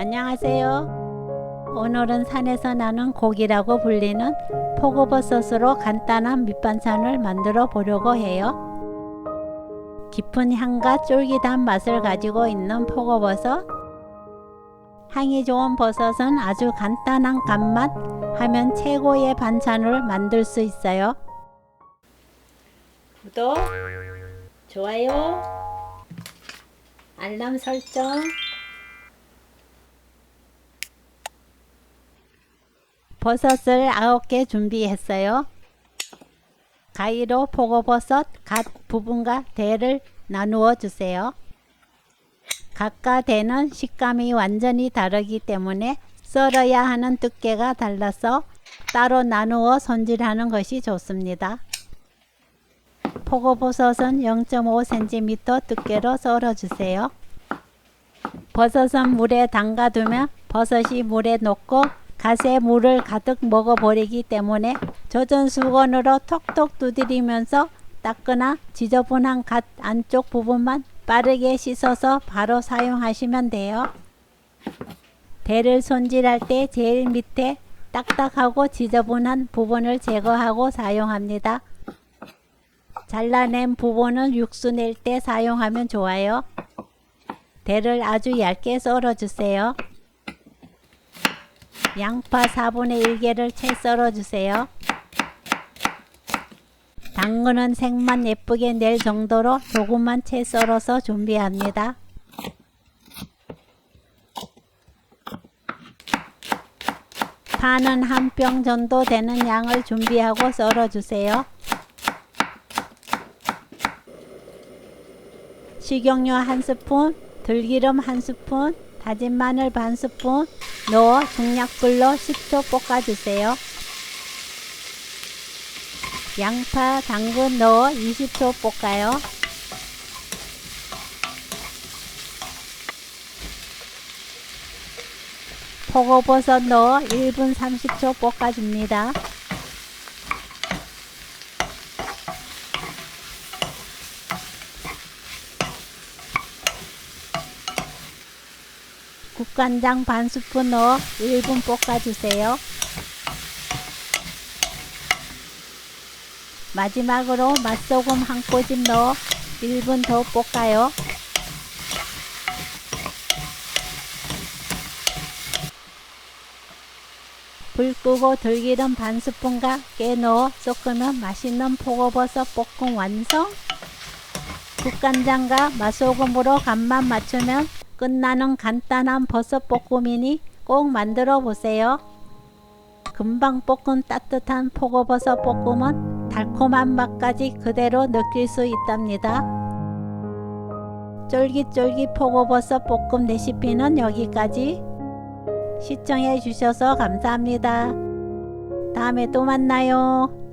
안녕하세요. 오늘은 산에서 나는 고기라고 불리는 포고버섯으로 간단한 밑반찬을 만들어 보려고 해요. 깊은 향과 쫄깃한 맛을 가지고 있는 포고버섯. 향이 좋은 버섯은 아주 간단한 간맛 하면 최고의 반찬을 만들 수 있어요. 구독, 좋아요, 알람 설정. 버섯을 9개 준비했어요. 가위로 포고버섯 갓 부분과 대를 나누어 주세요. 갓과 대는 식감이 완전히 다르기 때문에 썰어야 하는 두께가 달라서 따로 나누어 손질하는 것이 좋습니다. 포고버섯은 0.5cm 두께로 썰어 주세요. 버섯은 물에 담가두면 버섯이 물에 녹고 갓에 물을 가득 먹어버리기 때문에 젖은 수건으로 톡톡 두드리면서 닦거나 지저분한 갓 안쪽 부분만 빠르게 씻어서 바로 사용하시면 돼요. 대를 손질할 때 제일 밑에 딱딱하고 지저분한 부분을 제거하고 사용합니다. 잘라낸 부분은 육수 낼 때 사용하면 좋아요. 대를 아주 얇게 썰어주세요. 양파 4분의 1개를 채 썰어주세요. 당근은 색만 예쁘게 낼 정도로 조금만 채 썰어서 준비합니다. 파는 한 병 정도 되는 양을 준비하고 썰어주세요. 식용유 1스푼, 들기름 1스푼, 다진 마늘 반 스푼 넣어 중약불로 10초 볶아주세요. 양파, 당근 넣어 20초 볶아요. 포고버섯 넣어 1분 30초 볶아줍니다. 국간장 반 스푼 넣어 1분 볶아주세요. 마지막으로 맛소금 한 꼬집 넣어 1분 더 볶아요. 불 끄고 들기름 반 스푼과 깨 넣어 섞으면 맛있는 포고버섯 볶음 완성! 국간장과 맛소금으로 간만 맞추면 끝나는 간단한 버섯 볶음이니 꼭 만들어 보세요. 금방 볶은 따뜻한 포고버섯 볶음은 달콤한 맛까지 그대로 느낄 수 있답니다. 쫄깃쫄깃 포고버섯 볶음 레시피는 여기까지. 시청해 주셔서 감사합니다. 다음에 또 만나요.